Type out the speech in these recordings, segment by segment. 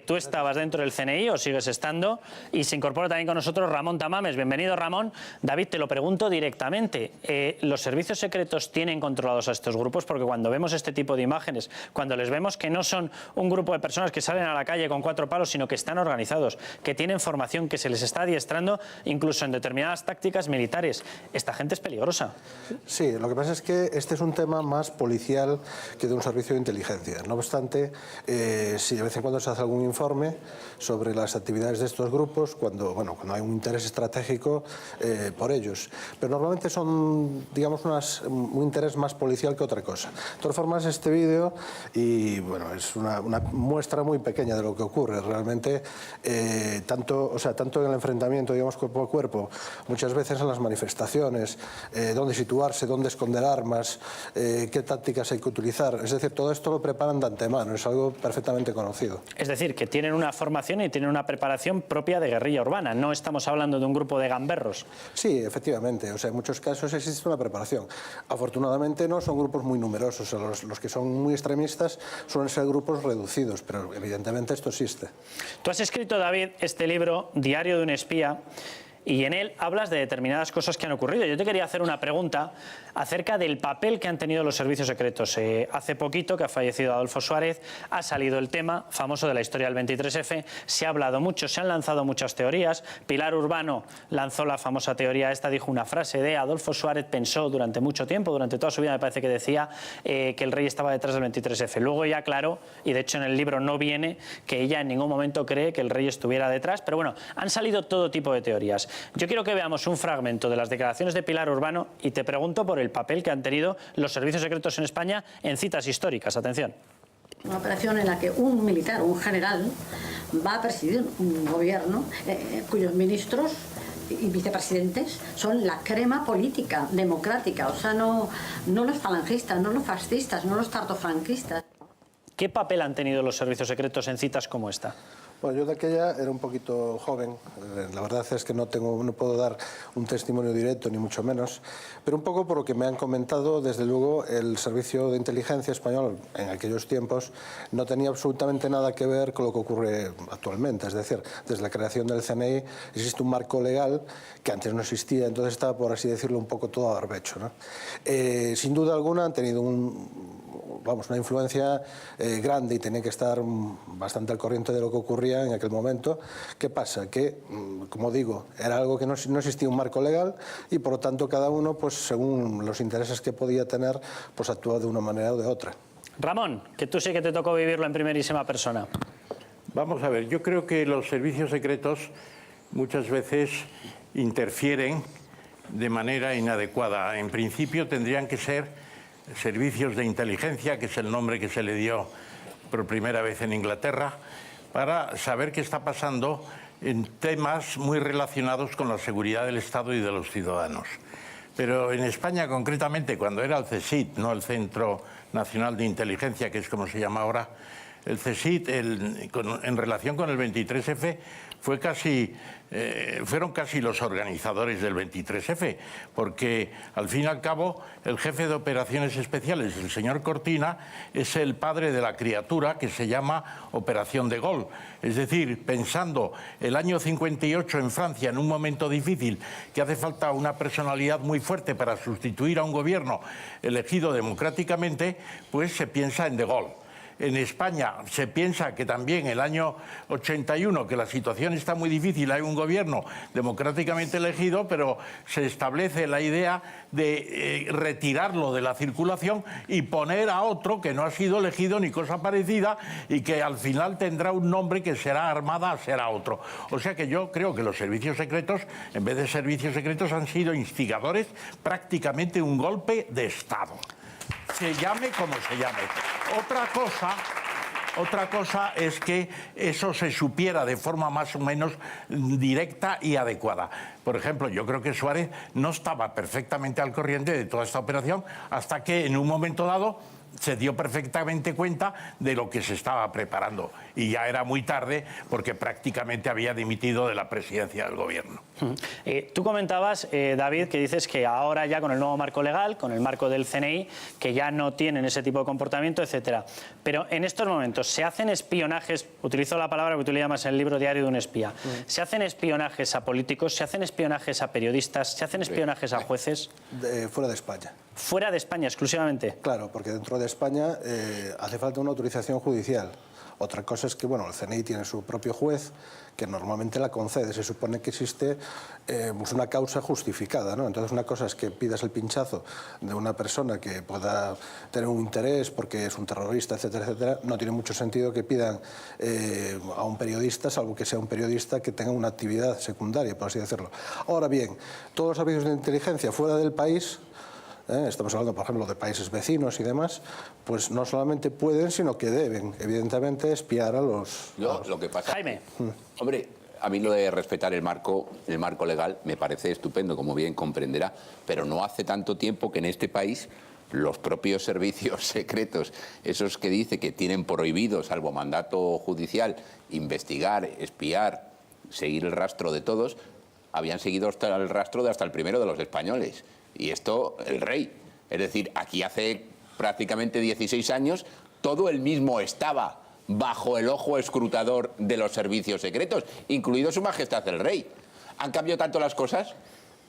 Tú estabas dentro del CNI o sigues estando, y se incorpora también con nosotros Ramón Tamames. Bienvenido, Ramón. David, te lo pregunto directamente. ¿Los servicios secretos tienen controlados a estos grupos? Porque cuando vemos este tipo de imágenes, cuando les vemos que no son un grupo de personas que salen a la calle con 4 palos, sino que están organizados, que tienen formación, que se les está adiestrando incluso en determinadas tácticas militares, esta gente es peligrosa. Sí, lo que pasa es que este es un tema más policial que de un servicio de inteligencia. No obstante, si de vez en cuando se hace algún informe sobre las actividades de estos grupos, cuando hay un interés estratégico por ellos. Pero normalmente son, digamos, un interés más policial que otra cosa. De todas formas, este vídeo es una muestra muy pequeña de lo que ocurre. Realmente, tanto en el enfrentamiento, digamos, cuerpo a cuerpo, muchas veces en las manifestaciones, dónde situarse, dónde esconder armas, qué tácticas hay que utilizar. Es decir, todo esto lo preparan de antemano, es algo perfectamente conocido. Es decir, que tienen una formación y tienen una preparación propia de guerrilla urbana. No estamos hablando de un grupo de gamberros. Sí, efectivamente. O sea, en muchos casos existe una preparación. Afortunadamente no son grupos muy numerosos. Los que son muy extremistas suelen ser grupos reducidos, pero evidentemente esto existe. Tú has escrito, David, este libro, Diario de un espía, y en él hablas de determinadas cosas que han ocurrido. Yo te quería hacer una pregunta acerca del papel que han tenido los servicios secretos. Hace poquito que ha fallecido Adolfo Suárez, ha salido el tema famoso de la historia del 23F, se ha hablado mucho, se han lanzado muchas teorías. Pilar Urbano lanzó la famosa teoría esta, dijo una frase de Adolfo Suárez pensó durante mucho tiempo, durante toda su vida me parece que decía que el rey estaba detrás del 23F. Luego ya aclaró, y de hecho en el libro no viene, que ella en ningún momento cree que el rey estuviera detrás, pero bueno, han salido todo tipo de teorías. Yo quiero que veamos un fragmento de las declaraciones de Pilar Urbano y te pregunto por el papel que han tenido los servicios secretos en España en citas históricas. Atención. Una operación en la que un militar, un general, va a presidir un gobierno cuyos ministros y vicepresidentes son la crema política, democrática, o sea, no los falangistas, no los fascistas, no los tardofranquistas. ¿Qué papel han tenido los servicios secretos en citas como esta? Bueno, yo de aquella era un poquito joven, la verdad es que no puedo dar un testimonio directo, ni mucho menos, pero un poco por lo que me han comentado, desde luego el Servicio de Inteligencia Español en aquellos tiempos no tenía absolutamente nada que ver con lo que ocurre actualmente, es decir, desde la creación del CNI existe un marco legal que antes no existía, entonces estaba, por así decirlo, un poco todo a barbecho, ¿no? Sin duda alguna han tenido una influencia grande y tenía que estar bastante al corriente de lo que ocurría en aquel momento. ¿Qué pasa? Que, como digo, era algo que no existía un marco legal y por lo tanto cada uno, pues según los intereses que podía tener, pues actuaba de una manera o de otra. Ramón, que tú sí que te tocó vivirlo en primerísima persona. Vamos a ver, yo creo que los servicios secretos muchas veces interfieren de manera inadecuada. En principio tendrían que ser servicios de inteligencia, que es el nombre que se le dio por primera vez en Inglaterra, para saber qué está pasando en temas muy relacionados con la seguridad del Estado y de los ciudadanos. Pero en España, concretamente, cuando era el CSIC, no el Centro Nacional de Inteligencia, que es como se llama ahora, el CSIC, en relación con el 23F, fueron casi los organizadores del 23F, porque al fin y al cabo el jefe de operaciones especiales, el señor Cortina, es el padre de la criatura que se llama Operación de Gaulle. Es decir, pensando el año 58 en Francia, en un momento difícil, que hace falta una personalidad muy fuerte para sustituir a un gobierno elegido democráticamente, pues se piensa en de Gaulle. En España se piensa que también el año 81, que la situación está muy difícil, hay un gobierno democráticamente elegido, pero se establece la idea de retirarlo de la circulación y poner a otro que no ha sido elegido ni cosa parecida y que al final tendrá un nombre que será Armada, será otro. O sea que yo creo que los servicios secretos, en vez de servicios secretos, han sido instigadores prácticamente un golpe de Estado. Se llame como se llame. Otra cosa es que eso se supiera de forma más o menos directa y adecuada. Por ejemplo, yo creo que Suárez no estaba perfectamente al corriente de toda esta operación hasta que en un momento dado se dio perfectamente cuenta de lo que se estaba preparando. y ya era muy tarde porque prácticamente había dimitido de la presidencia del gobierno. Tú comentabas, David, que dices que ahora ya con el nuevo marco legal, con el marco del CNI, que ya no tienen ese tipo de comportamiento, etcétera. Pero en estos momentos, ¿se hacen espionajes? Utilizo la palabra que tú le llamas en el libro Diario de un espía. ¿Se hacen espionajes a políticos? ¿Se hacen espionajes a periodistas? ¿Se hacen espionajes a jueces? Fuera de España. ¿Fuera de España exclusivamente? Claro, porque dentro de España hace falta una autorización judicial. Otra cosa es que, bueno, el CNI tiene su propio juez que normalmente la concede. Se supone que existe pues una causa justificada, ¿no? Entonces, una cosa es que pidas el pinchazo de una persona que pueda tener un interés porque es un terrorista, etcétera, etcétera. No tiene mucho sentido que pidan a un periodista, salvo que sea un periodista que tenga una actividad secundaria, por así decirlo. Ahora bien, todos los servicios de inteligencia fuera del país, estamos hablando, por ejemplo, de países vecinos y demás, pues no solamente pueden, sino que deben, evidentemente, espiar a los... Lo que pasa... Jaime. Hombre, a mí lo de respetar el marco legal me parece estupendo, como bien comprenderá, pero no hace tanto tiempo que en este país los propios servicios secretos, esos que dice que tienen prohibido, salvo mandato judicial, investigar, espiar, seguir el rastro de todos, habían seguido hasta el rastro de hasta el primero de los españoles. Y esto, el rey. Es decir, aquí hace prácticamente 16 años todo el mismo estaba bajo el ojo escrutador de los servicios secretos, incluido su majestad el rey. ¿Han cambiado tanto las cosas?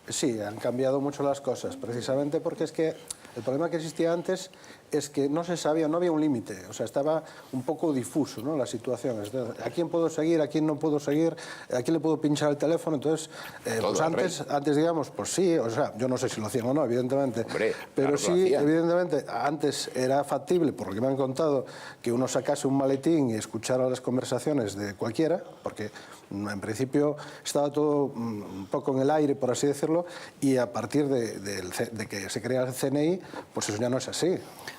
Sí, han cambiado mucho las cosas, precisamente porque es que el problema que existía antes es que no se sabía, no había un límite, o sea, estaba un poco difuso, ¿no?, la situación. ¿A quién puedo seguir? ¿A quién no puedo seguir? ¿A quién le puedo pinchar el teléfono? Entonces, pues antes, digamos, pues sí, o sea, yo no sé si lo hacían o no, evidentemente. Hombre, pero claro, sí, evidentemente, antes era factible, por lo que me han contado, que uno sacase un maletín y escuchara las conversaciones de cualquiera, porque en principio estaba todo un poco en el aire, por así decirlo, y a partir de que se crea el CNI, pues eso ya no es así.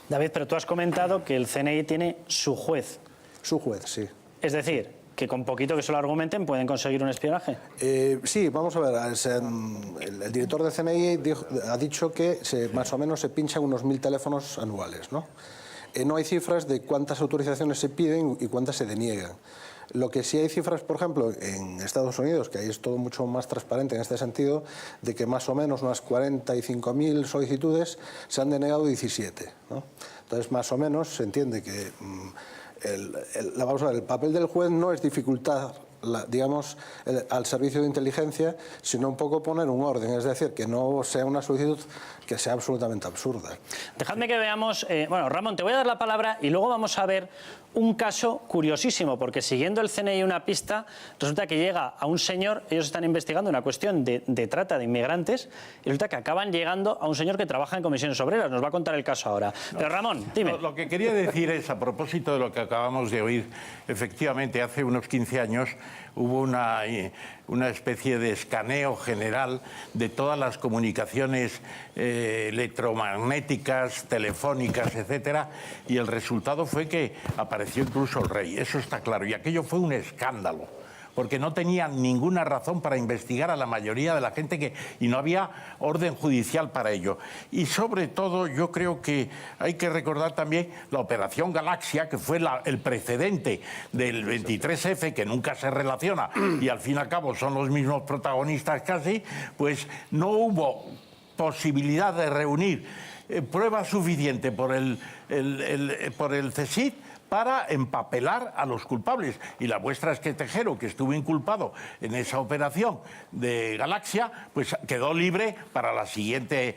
David, pero tú has comentado que el CNI tiene su juez. Su juez, sí. Es decir, que con poquito que se lo argumenten pueden conseguir un espionaje. Sí, vamos a ver. El director del CNI ha dicho que más o menos se pinchan unos 1000 teléfonos anuales, ¿no? No hay cifras de cuántas autorizaciones se piden y cuántas se deniegan. Lo que sí hay cifras, por ejemplo, en Estados Unidos, que ahí es todo mucho más transparente en este sentido, de que más o menos unas 45.000 solicitudes se han denegado 17, ¿no? Entonces, más o menos se entiende que vamos a ver, el papel del juez no es dificultar, digamos, al servicio de inteligencia, sino un poco poner un orden, es decir, que no sea una solicitud que sea absolutamente absurda. Dejadme que veamos, bueno, Ramón, te voy a dar la palabra y luego vamos a ver un caso curiosísimo, porque siguiendo el CNI una pista, resulta que llega a un señor, ellos están investigando una cuestión de trata de inmigrantes, y resulta que acaban llegando a un señor que trabaja en comisiones obreras. Nos va a contar el caso ahora. Pero Ramón, dime. Lo que quería decir es, a propósito de lo que acabamos de oír, efectivamente, hace unos 15 años hubo una especie de escaneo general de todas las comunicaciones electromagnéticas, telefónicas, etcétera, y el resultado fue que apareció incluso el rey. Eso está claro. Y aquello fue un escándalo, porque no tenían ninguna razón para investigar a la mayoría de la gente y no había orden judicial para ello. Y sobre todo yo creo que hay que recordar también la Operación Galaxia, que fue el precedente del 23F, que nunca se relaciona y al fin y al cabo son los mismos protagonistas casi, pues no hubo posibilidad de reunir prueba suficiente por el CSIC para empapelar a los culpables. Y la muestra es que Tejero, que estuvo inculpado en esa operación de Galaxia, pues quedó libre para la siguiente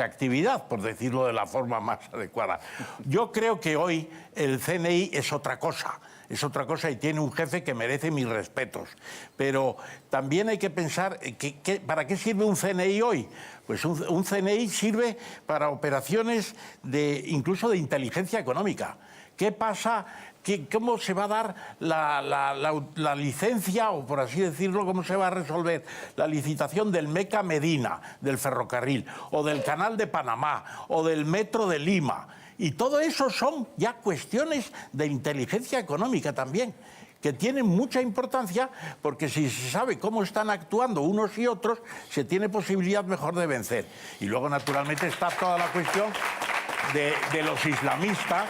actividad, por decirlo de la forma más adecuada. Yo creo que hoy el CNI es otra cosa y tiene un jefe que merece mis respetos. Pero también hay que pensar, ¿para qué sirve un CNI hoy? Pues un CNI sirve para operaciones incluso de inteligencia económica. ¿Qué pasa? ¿Cómo se va a dar la licencia, o por así decirlo, cómo se va a resolver la licitación del Meca Medina, del ferrocarril, o del Canal de Panamá, o del Metro de Lima? Y todo eso son ya cuestiones de inteligencia económica también, que tienen mucha importancia, porque si se sabe cómo están actuando unos y otros, se tiene posibilidad mejor de vencer. Y luego, naturalmente, está toda la cuestión de los islamistas,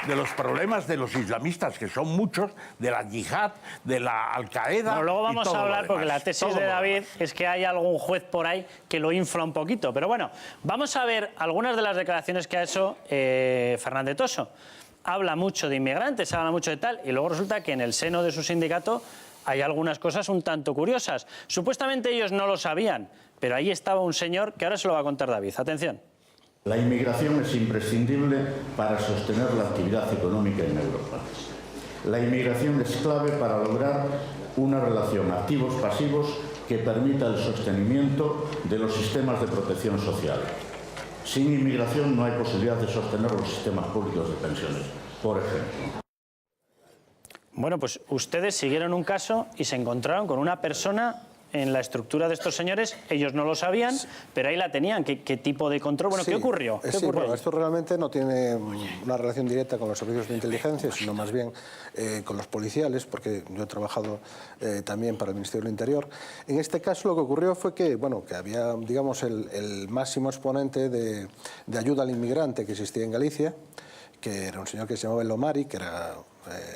de los problemas de los islamistas, que son muchos, de la yihad, de la Al-Qaeda. Bueno, luego vamos a hablar, porque la tesis de David demás. es que hay algún juez por ahí que lo infla un poquito. Pero bueno, vamos a ver algunas de las declaraciones que ha hecho Fernández Toso. Habla mucho de inmigrantes, habla mucho de tal, y luego resulta que en el seno de su sindicato hay algunas cosas un tanto curiosas. Supuestamente ellos no lo sabían, pero ahí estaba un señor que ahora se lo va a contar David. Atención. La inmigración es imprescindible para sostener la actividad económica en Europa. La inmigración es clave para lograr una relación activos-pasivos que permita el sostenimiento de los sistemas de protección social. Sin inmigración no hay posibilidad de sostener los sistemas públicos de pensiones, por ejemplo. Bueno, pues ustedes siguieron un caso y se encontraron con una persona en la estructura de estos señores. Ellos no lo sabían, pero ahí la tenían. ¿Qué tipo de control? Bueno, Sí, ¿qué ocurrió? ¿Qué sí, ocurrió bueno, ahí? esto realmente no tiene una relación directa con los servicios de inteligencia, sino más bien con los policiales, porque yo he trabajado también para el Ministerio del Interior. En este caso lo que ocurrió fue que, bueno, que había, digamos, el máximo exponente de ayuda al inmigrante que existía en Galicia, que era un señor que se llamaba El Omari, que era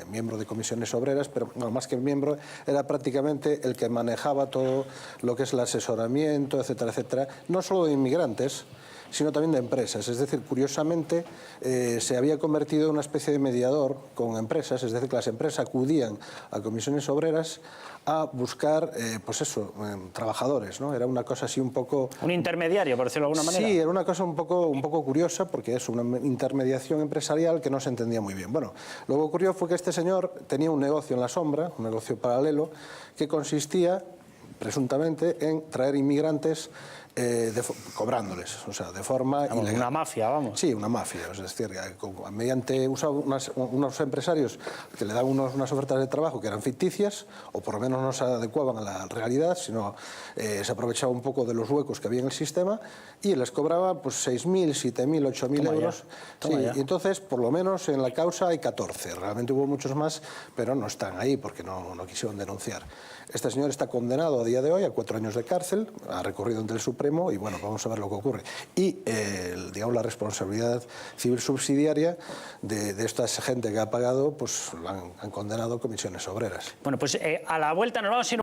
miembro de comisiones obreras, pero no, más que miembro, era prácticamente el que manejaba todo lo que es el asesoramiento, etcétera, etcétera, no solo de inmigrantes, sino también de empresas. Es decir, curiosamente, se había convertido en una especie de mediador con empresas, es decir, que las empresas acudían a comisiones obreras a buscar, pues eso, trabajadores, ¿no? Era una cosa así un poco... Un intermediario, por decirlo de alguna manera. Sí, era una cosa un poco curiosa, porque es una intermediación empresarial que no se entendía muy bien. Bueno, lo que ocurrió fue que este señor tenía un negocio en la sombra, un negocio paralelo, que consistía, presuntamente, en traer inmigrantes cobrándoles, o sea, de forma ilegal. Una mafia, vamos. Sí, una mafia, es decir, mediante unos empresarios que le daban unas ofertas de trabajo que eran ficticias, o por lo menos no se adecuaban a la realidad, sino se aprovechaba un poco de los huecos que había en el sistema y les cobraba pues 6.000, 7.000, 8.000 euros. Sí, y entonces, por lo menos en la causa hay 14, realmente hubo muchos más, pero no están ahí porque no quisieron denunciar. Este señor está condenado a día de hoy a 4 años de cárcel, ha recorrido ante el Supremo y bueno, vamos a ver lo que ocurre. Y digamos, la responsabilidad civil subsidiaria de esta gente que ha pagado, pues la han condenado comisiones obreras. Bueno, pues a la vuelta nos vamos a ir